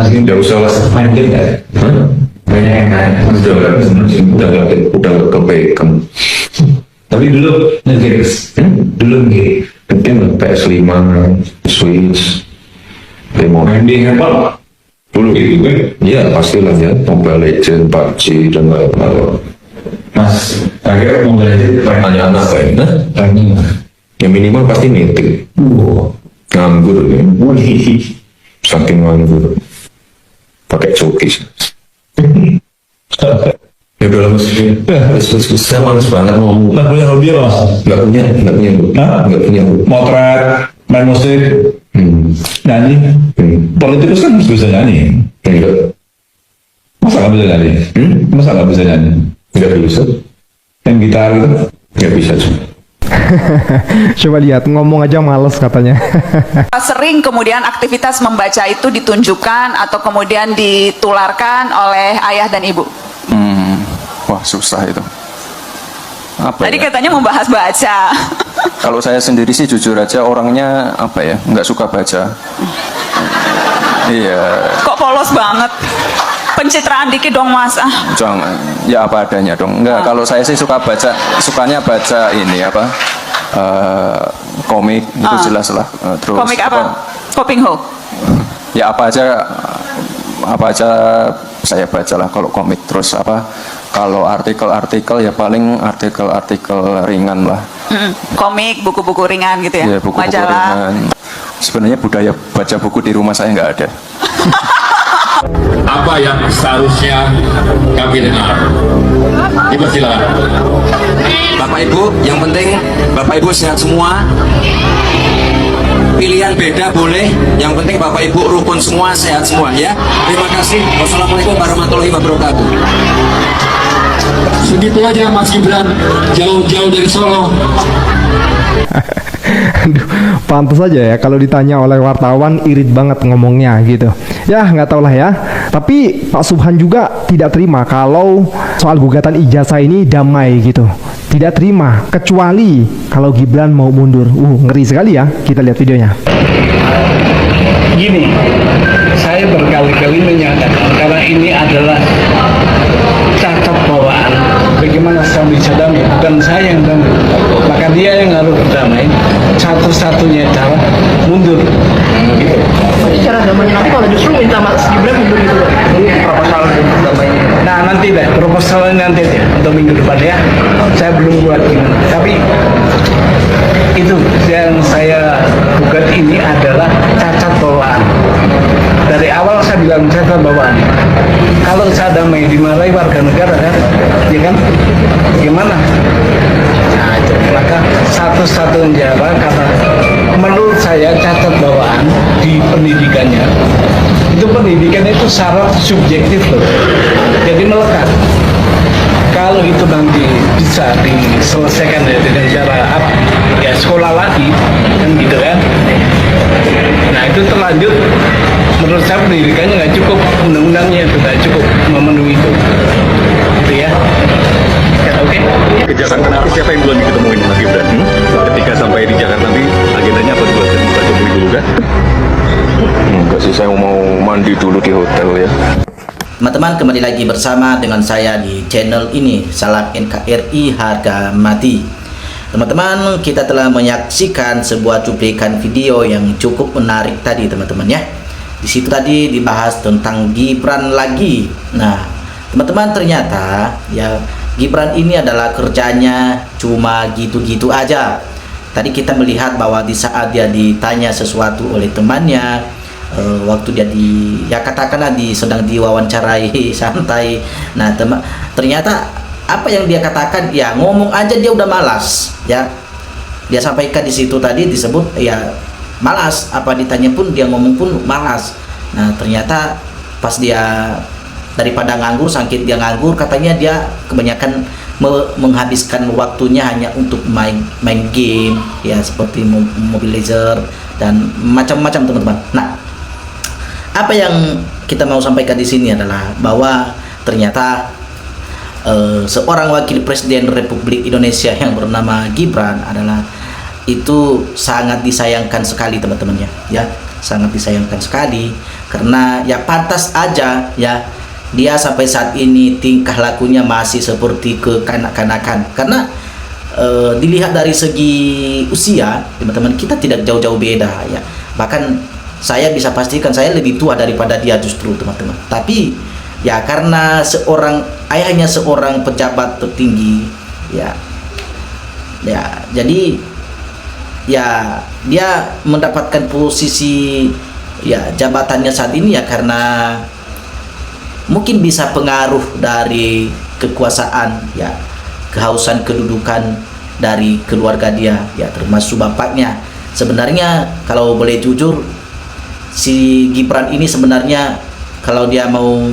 Nggak usah lah. main game nggak? Hah? Banyak yang nanya. Udah nggak kepegang. Tapi dulu ngegame, dulu ngegame. Mungkin PS5, Switch, remote. Main di handphone Dulu gitu kan? ya pastilah ya, Mobile Legends, PUBG dan lain-lain. Mas, akhirnya mau belajar Tanya anak kayak nah, tanya. ya minimal pasti meeting. Nganggur ya. Saking nganggur. Pakai cookies. Ya udah lah mas. Saya males banget ngomong. Nggak punya hobi apa mas? Nggak punya. Hah? Nggak punya. Motret, main musik, nyanyi. Politikus kan harus bisa nyanyi. Enggak. Masa nggak bisa nyanyi? Masa nggak bisa nyanyi? Nggak bisa. Main gitar gitu? Nggak bisa sih. Coba lihat, ngomong aja males katanya. Sering kemudian aktivitas membaca itu ditunjukkan atau kemudian ditularkan oleh ayah dan ibu. Wah susah itu. Apa Tadi ya? katanya membahas baca. Kalau saya sendiri sih jujur aja orangnya apa ya, nggak suka baca. Iya, Kok polos banget? Pencitraan dikit dong mas. jangan. Ya apa adanya dong. Enggak, kalau saya sih suka baca, sukanya baca ini apa? Komik itu jelas lah. Terus Komik apa? Koping Ho. Ya apa aja saya bacalah kalau komik. Terus apa? Kalau artikel-artikel ya paling artikel-artikel ringan lah. Komik, buku-buku ringan gitu ya? Ya buku-buku Majalah. ringan. Sebenarnya budaya baca buku di rumah saya nggak ada. Apa yang seharusnya kami dengar? Dipersilakan. Bapak Ibu, yang penting Bapak Ibu sehat semua. Pilihan beda boleh, yang penting Bapak Ibu rukun semua, sehat semua ya. Terima kasih. Wassalamualaikum warahmatullahi wabarakatuh. Segitu aja Mas Gibran, jauh-jauh dari Solo. Aduh, pantas aja ya kalau ditanya oleh wartawan irit banget ngomongnya gitu. Ya nggak tau lah ya. Tapi Pak Subhan juga tidak terima kalau soal gugatan ijazah ini damai gitu. Tidak terima kecuali kalau Gibran mau mundur. Ngeri sekali ya. Kita lihat videonya. Gini, saya berkali-kali menyatakan karena ini adalah cacat bawaan. Bagaimana kami bisa damai? Bukan saya yang damai, maka dia yang harus berdamai. Satu-satunya cara mundur. Gitu. Cara damai nanti kalau justru minta Mas Gibran mundur gitu loh. Proposal damainya. Nah nanti deh, proposalnya nanti deh untuk minggu depan ya. Saya belum buat gimana, tapi itu yang saya gugat ini adalah cacat bawaan. Dari awal saya bilang cacat bawaan. Kalau saya damai dimarahi warga negara kan, ya kan? Gimana? Nah itu, maka satu-satunya cara karena menurut saya cacat bawaan di pendidikannya itu pendidikan itu syarat subjektif loh. Jadi melekat. Kalau itu nanti bisa diselesaikan ya dengan cara apa? Ya sekolah lagi kan gitu kan. Nah itu terlanjut menurut saya pendidikannya nggak cukup, undang-undangnya itu nggak cukup memenuhi itu. Gitu ya. Ya, oke. Ke Jakarta nanti siapa yang belum diketemuin Mas Gibran? Ketika sampai di Jakarta nanti agendanya apa buat Pak Jokowi dulu kan? Enggak sih, saya mau mandi dulu di hotel ya. Teman-teman, kembali lagi bersama dengan saya di channel ini, Salam NKRI Harga Mati. Teman-teman, kita telah menyaksikan sebuah cuplikan video yang cukup menarik tadi teman-teman ya. Di situ tadi dibahas tentang Gibran lagi. Nah, teman-teman, ternyata ya Gibran ini adalah kerjanya cuma gitu-gitu aja. Tadi kita melihat bahwa di saat dia ditanya sesuatu oleh temannya, waktu dia ya katakanlah sedang diwawancarai santai. Nah ternyata apa yang dia katakan ya ngomong aja dia udah malas ya. Dia sampaikan di situ tadi disebut ya malas, apa ditanya pun dia ngomong pun malas. Nah ternyata pas dia daripada nganggur, sakit dia nganggur, katanya dia kebanyakan menghabiskan waktunya hanya untuk main game ya, seperti Mobile Legends dan macam-macam teman-teman. Nah, apa yang kita mau sampaikan di sini adalah bahwa ternyata seorang wakil presiden Republik Indonesia yang bernama Gibran adalah itu sangat disayangkan sekali teman-teman ya, sangat disayangkan sekali karena ya pantas aja ya dia sampai saat ini tingkah lakunya masih seperti kekanak-kanakan. Karena dilihat dari segi usia teman-teman, kita tidak jauh-jauh beda ya, bahkan saya bisa pastikan saya lebih tua daripada dia justru teman-teman. Tapi ya karena ayahnya seorang pejabat tertinggi ya jadi ya dia mendapatkan posisi ya jabatannya saat ini ya karena mungkin bisa pengaruh dari kekuasaan ya, kehausan kedudukan dari keluarga dia ya, termasuk bapaknya. Sebenarnya kalau boleh jujur, si Gibran ini sebenarnya kalau dia mau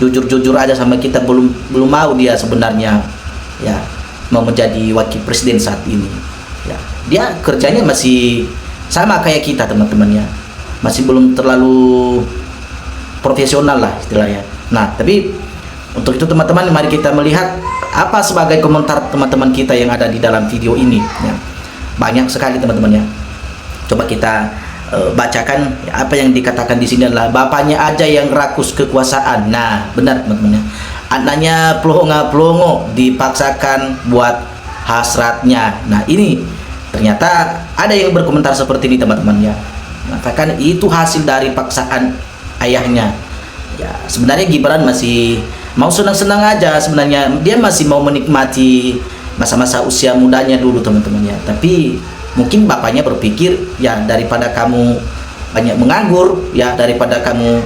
jujur-jujur aja sama kita, belum mau dia sebenarnya ya mau menjadi wakil presiden saat ini ya. Dia kerjanya masih sama kayak kita teman-teman ya, masih belum terlalu profesional lah istilahnya. Nah tapi untuk itu teman-teman, mari kita melihat apa sebagai komentar teman-teman kita yang ada di dalam video ini ya. Banyak sekali teman-teman ya, coba kita bacakan ya, apa yang dikatakan di sini adalah bapaknya aja yang rakus kekuasaan. Nah benar teman-teman ya, anaknya pelongo dipaksakan buat hasratnya. Nah ini ternyata ada yang berkomentar seperti ini teman-teman ya, mengatakan itu hasil dari paksaan ayahnya ya. Sebenarnya Gibran masih mau senang-senang aja sebenarnya, dia masih mau menikmati masa-masa usia mudanya dulu teman-teman ya. Tapi mungkin bapaknya berpikir ya, daripada kamu banyak menganggur ya, daripada kamu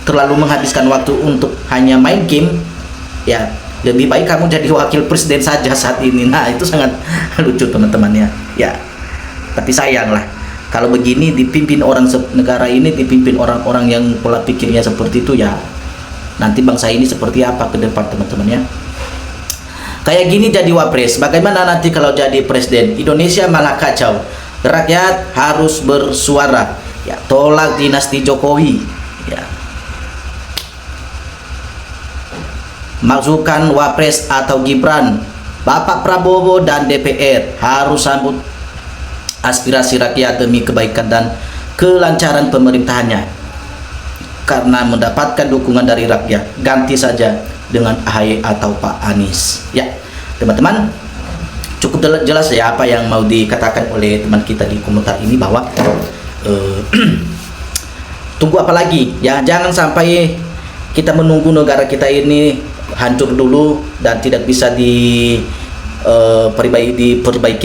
terlalu menghabiskan waktu untuk hanya main game ya, lebih baik kamu jadi wakil presiden saja saat ini. Nah itu sangat lucu teman-teman ya. Tapi sayang lah kalau begini dipimpin negara ini dipimpin orang-orang yang pola pikirnya seperti itu ya, nanti bangsa ini seperti apa ke depan teman-teman ya. Kayak gini jadi wapres, bagaimana nanti kalau jadi presiden? Indonesia malah kacau. Rakyat harus bersuara ya, tolak dinasti Jokowi ya. Masukkan wapres atau Gibran. Bapak Prabowo dan DPR harus sambut aspirasi rakyat demi kebaikan dan kelancaran pemerintahannya. Karena mendapatkan dukungan dari rakyat, ganti saja dengan AHY atau Pak Anies ya teman-teman. Cukup jelas ya apa yang mau dikatakan oleh teman kita di komentar ini, bahwa tunggu apa lagi ya, jangan sampai kita menunggu negara kita ini hancur dulu dan tidak bisa diperbaiki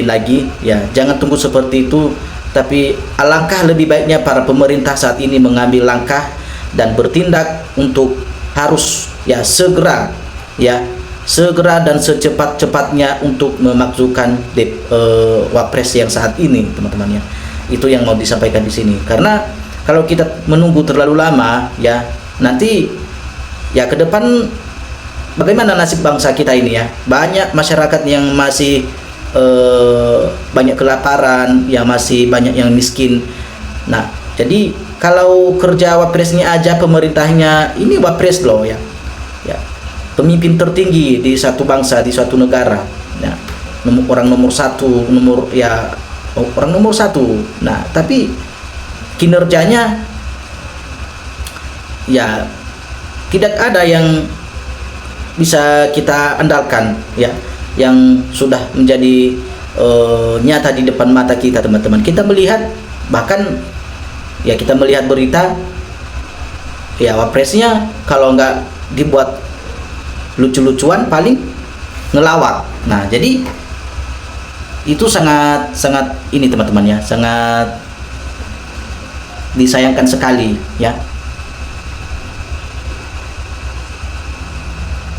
lagi ya. Jangan tunggu seperti itu, tapi alangkah lebih baiknya para pemerintah saat ini mengambil langkah dan bertindak untuk harus ya segera dan secepat-cepatnya untuk memakzulkan wapres yang saat ini teman-teman ya. Itu yang mau disampaikan di sini, karena kalau kita menunggu terlalu lama ya, nanti ya ke depan bagaimana nasib bangsa kita ini ya. Banyak masyarakat yang masih banyak kelaparan ya, masih banyak yang miskin. Nah jadi kalau kerja wapresnya aja, pemerintahnya ini wapres loh ya, pemimpin tertinggi di satu bangsa, di suatu negara ya, orang nomor satu. Nah tapi kinerjanya ya tidak ada yang bisa kita andalkan ya, yang sudah menjadi nyata di depan mata kita teman-teman. Kita melihat, bahkan ya kita melihat berita ya, wapresnya kalau nggak dibuat lucu-lucuan paling ngelawak. Nah jadi itu sangat ini teman-teman ya, sangat disayangkan sekali ya.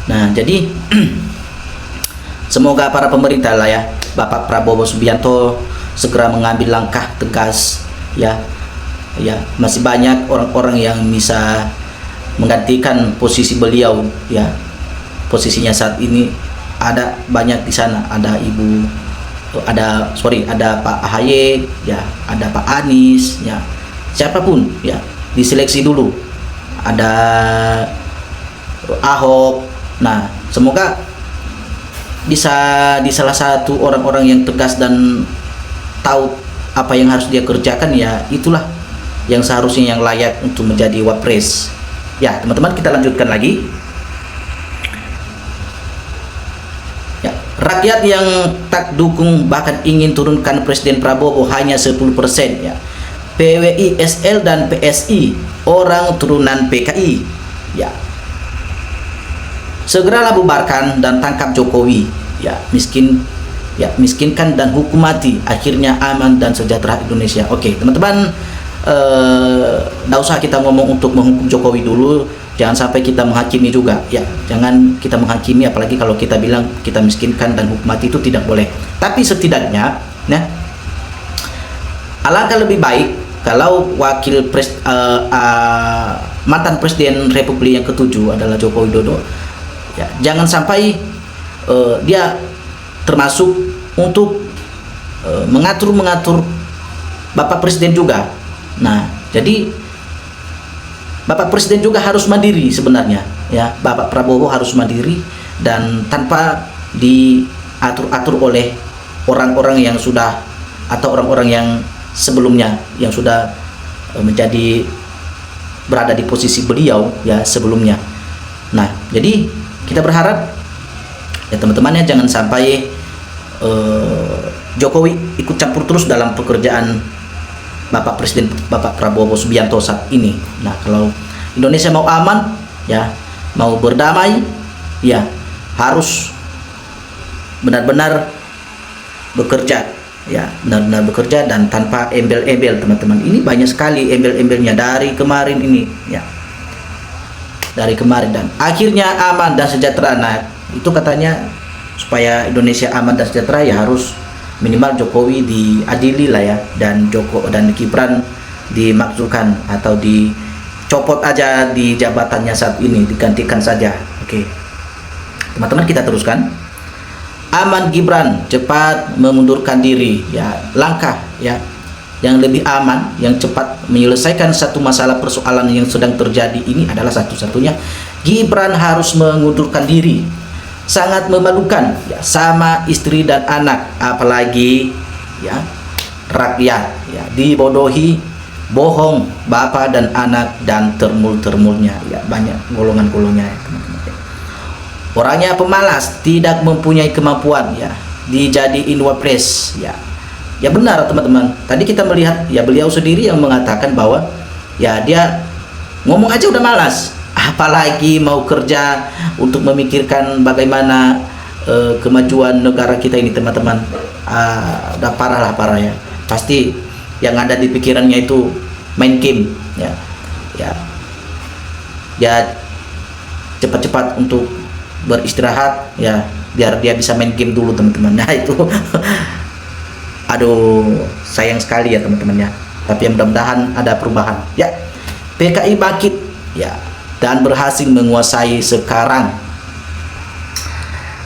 Nah jadi semoga para pemerintah lah ya, Bapak Prabowo Subianto segera mengambil langkah tegas ya. Masih banyak orang-orang yang bisa menggantikan posisi beliau ya. Posisinya saat ini ada banyak di sana, ada Pak AHY ya, ada Pak Anies ya, siapapun ya, diseleksi dulu. Ada Ahok. Nah semoga bisa di salah satu orang-orang yang tegas dan tahu apa yang harus dia kerjakan, ya itulah yang seharusnya yang layak untuk menjadi wapres. Ya teman-teman, kita lanjutkan lagi. Ya, rakyat yang tak dukung bahkan ingin turunkan Presiden Prabowo hanya 10% ya. PWI, SL dan PSI orang turunan PKI ya. Segeralah bubarkan dan tangkap Jokowi ya, miskinkan dan hukum mati, akhirnya aman dan sejahtera Indonesia. Oke teman-teman, nggak usah kita ngomong untuk menghukum Jokowi dulu, jangan sampai kita menghakimi juga ya, jangan kita menghakimi, apalagi kalau kita bilang kita miskinkan dan hukum mati, itu tidak boleh. Tapi setidaknya ya, alangkah lebih baik kalau mantan Presiden Republik yang ke-7 adalah Joko Widodo ya, jangan sampai dia termasuk untuk mengatur Bapak Presiden juga. Nah, jadi Bapak Presiden juga harus mandiri sebenarnya ya. Bapak Prabowo harus mandiri dan tanpa diatur-atur oleh orang-orang yang sudah, atau orang-orang yang sebelumnya yang sudah berada di posisi beliau ya sebelumnya. Nah, jadi kita berharap ya teman-teman ya, jangan sampai Jokowi ikut campur terus dalam pekerjaan Bapak Presiden Bapak Prabowo Subianto saat ini. Nah, kalau Indonesia mau aman ya, mau berdamai ya, harus benar-benar bekerja ya, benar-benar bekerja dan tanpa embel-embel teman-teman. Ini banyak sekali embel-embelnya dari kemarin ini ya, dari kemarin, dan akhirnya aman dan sejahtera. Nah, itu katanya supaya Indonesia aman dan sejahtera ya harus minimal Jokowi diadili lah ya, dan Gibran dimakzulkan atau dicopot aja di jabatannya saat ini, digantikan saja. Oke teman-teman, kita teruskan. Aman Gibran cepat mengundurkan diri ya, langkah ya yang lebih aman, yang cepat menyelesaikan satu masalah persoalan yang sedang terjadi ini adalah satu-satunya Gibran harus mengundurkan diri. Sangat memalukan ya, sama istri dan anak, apalagi ya rakyat ya, dibodohi, bohong bapak dan anak dan termul-termulnya ya, banyak golongan-golongannya ya, teman-teman. Orangnya pemalas, tidak mempunyai kemampuan ya, dijadiin wapres ya. Ya benar teman-teman, tadi kita melihat ya, beliau sendiri yang mengatakan bahwa ya dia ngomong aja udah malas, apalagi mau kerja untuk memikirkan bagaimana kemajuan negara kita ini teman-teman. Udah parah ya, pasti yang ada di pikirannya itu main game ya cepat-cepat untuk beristirahat ya, biar dia bisa main game dulu teman-teman. Nah itu aduh sayang sekali ya teman-teman ya, tapi yang mudah-mudahan ada perubahan ya. PKI bangkit ya dan berhasil menguasai sekarang.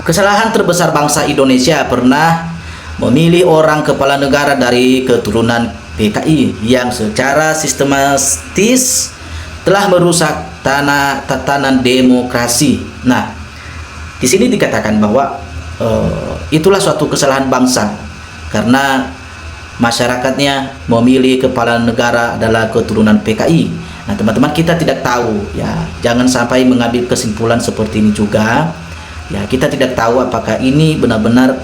Kesalahan terbesar bangsa Indonesia pernah memilih orang kepala negara dari keturunan PKI yang secara sistematis telah merusak tatanan demokrasi. Nah, di sini dikatakan bahwa itulah suatu kesalahan bangsa karena masyarakatnya memilih kepala negara adalah keturunan PKI. Nah, teman-teman, kita tidak tahu ya, jangan sampai mengambil kesimpulan seperti ini juga. Ya, kita tidak tahu apakah ini benar-benar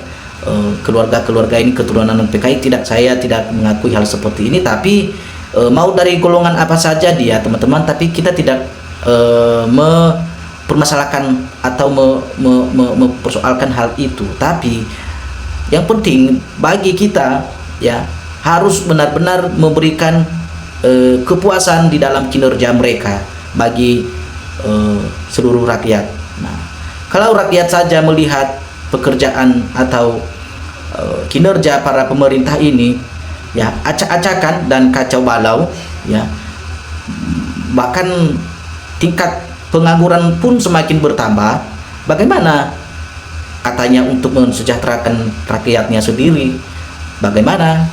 keluarga-keluarga ini keturunan PKI. Saya tidak mengakui hal seperti ini, tapi mau dari golongan apa saja dia teman-teman, tapi kita tidak mempermasalahkan atau mempersoalkan hal itu. Tapi yang penting bagi kita ya, harus benar-benar memberikan kepuasan di dalam kinerja mereka bagi seluruh rakyat. Nah, kalau rakyat saja melihat pekerjaan atau kinerja para pemerintah ini ya acak-acakan dan kacau balau ya, bahkan tingkat pengangguran pun semakin bertambah, bagaimana katanya untuk mensejahterakan rakyatnya sendiri, bagaimana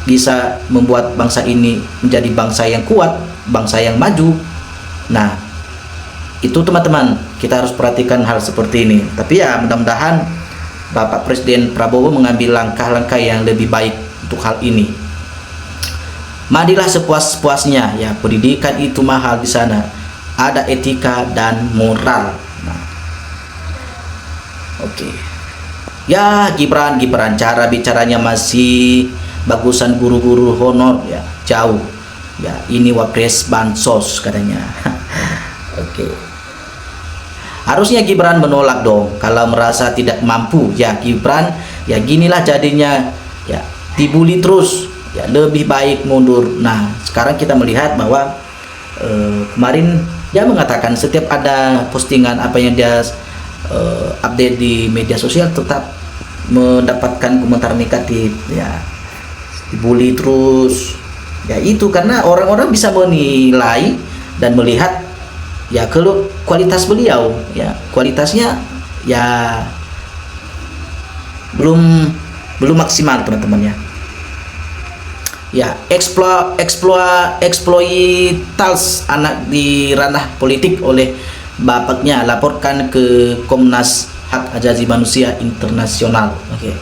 bisa membuat bangsa ini menjadi bangsa yang kuat, bangsa yang maju. Nah, itu teman-teman, kita harus perhatikan hal seperti ini. Tapi ya mudah-mudahan Bapak Presiden Prabowo mengambil langkah-langkah yang lebih baik untuk hal ini. Madilah sepuas-puasnya, ya, pendidikan itu mahal di sana, ada etika dan moral. Nah, oke. Ya, Gibran cara bicaranya masih bagusan guru-guru honor, ya, jauh. Ya, ini wapres bansos katanya. Oke. Harusnya Gibran menolak dong kalau merasa tidak mampu. Ya, Gibran, ya ginilah jadinya, ya, dibully terus. Ya, lebih baik mundur. Nah, sekarang kita melihat bahwa kemarin dia mengatakan setiap ada postingan apa yang dia update di media sosial tetap mendapatkan komentar negatif, ya, dibully terus. Ya, itu karena orang-orang bisa menilai dan melihat, ya, kalau kualitas beliau, ya, kualitasnya, ya, belum maksimal, teman-teman, ya. Ya, eksploitasi anak di ranah politik oleh bapaknya, laporkan ke Komnas Hak Asasi Manusia Internasional. Oke.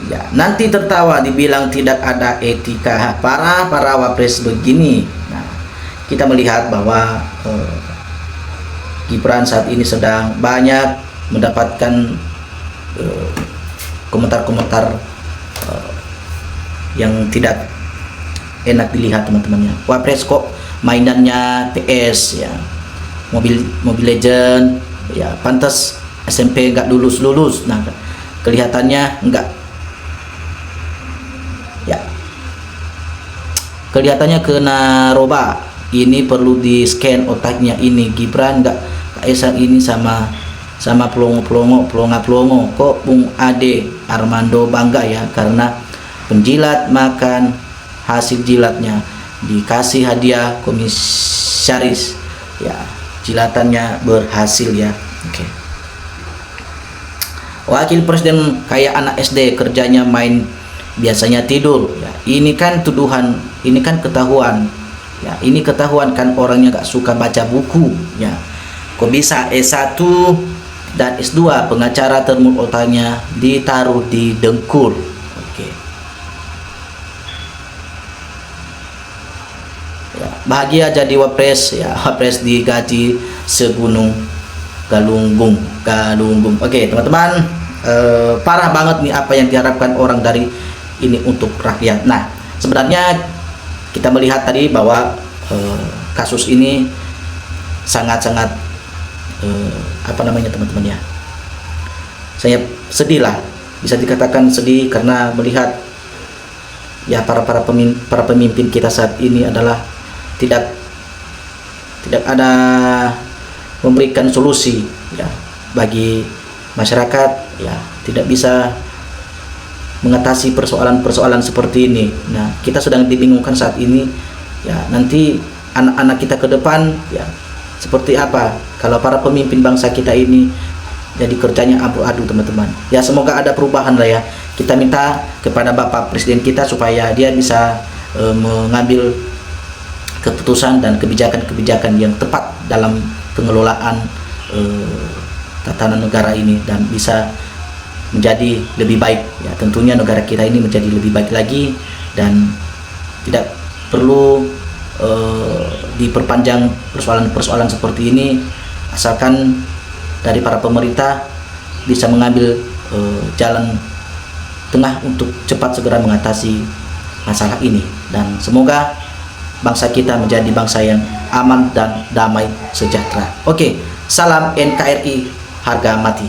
Ya, nanti tertawa dibilang tidak ada etika. Para wapres begini. Nah, kita melihat bahwa Gibran saat ini sedang banyak mendapatkan komentar-komentar yang tidak enak dilihat, teman-temannya. Wapres kok mainannya PS, ya, Mobile Legend, ya, pantas SMP nggak lulus. Nah, kelihatannya nggak, ya, kelihatannya kena roba. Ini perlu di scan otaknya ini. Gibran nggak Kaisar ini sama pelongo kok Bung Ade Armando bangga, ya, karena penjilat makan hasil jilatnya, dikasih hadiah komisaris, ya, jilatannya berhasil, ya. Oke. Wakil presiden kayak anak SD, kerjanya main, biasanya tidur, ya. Ini kan tuduhan, ini kan ketahuan, ya, ini ketahuan kan orangnya gak suka baca buku, ya. Kok bisa S1 dan S2 pengacara termul otaknya ditaruh di dengkul. Oke. Ya, bahagia jadi wapres, ya, wapres digaji segunung galunggung. Oke, teman-teman, parah banget nih apa yang diharapkan orang dari ini untuk rakyat. Nah, sebenarnya kita melihat tadi bahwa kasus ini sangat-sangat apa namanya, teman-teman, ya, saya sedih lah, bisa dikatakan sedih karena melihat, ya, para pemimpin kita saat ini adalah tidak ada memberikan solusi, ya, bagi masyarakat, ya, tidak bisa mengatasi persoalan-persoalan seperti ini. Nah, kita sedang dibingungkan saat ini, ya, nanti anak-anak kita ke depan, ya, seperti apa kalau para pemimpin bangsa kita ini jadi kerjanya abu-adu, teman-teman. Ya, semoga ada perubahan lah, ya. Kita minta kepada Bapak Presiden kita supaya dia bisa mengambil keputusan dan kebijakan-kebijakan yang tepat dalam pengelolaan tatanan negara ini dan bisa menjadi lebih baik, ya. Tentunya negara kita ini menjadi lebih baik lagi dan tidak perlu diperpanjang persoalan-persoalan seperti ini, asalkan dari para pemerintah bisa mengambil jalan tengah untuk cepat segera mengatasi masalah ini, dan semoga bangsa kita menjadi bangsa yang aman dan damai sejahtera. Oke, salam NKRI harga mati.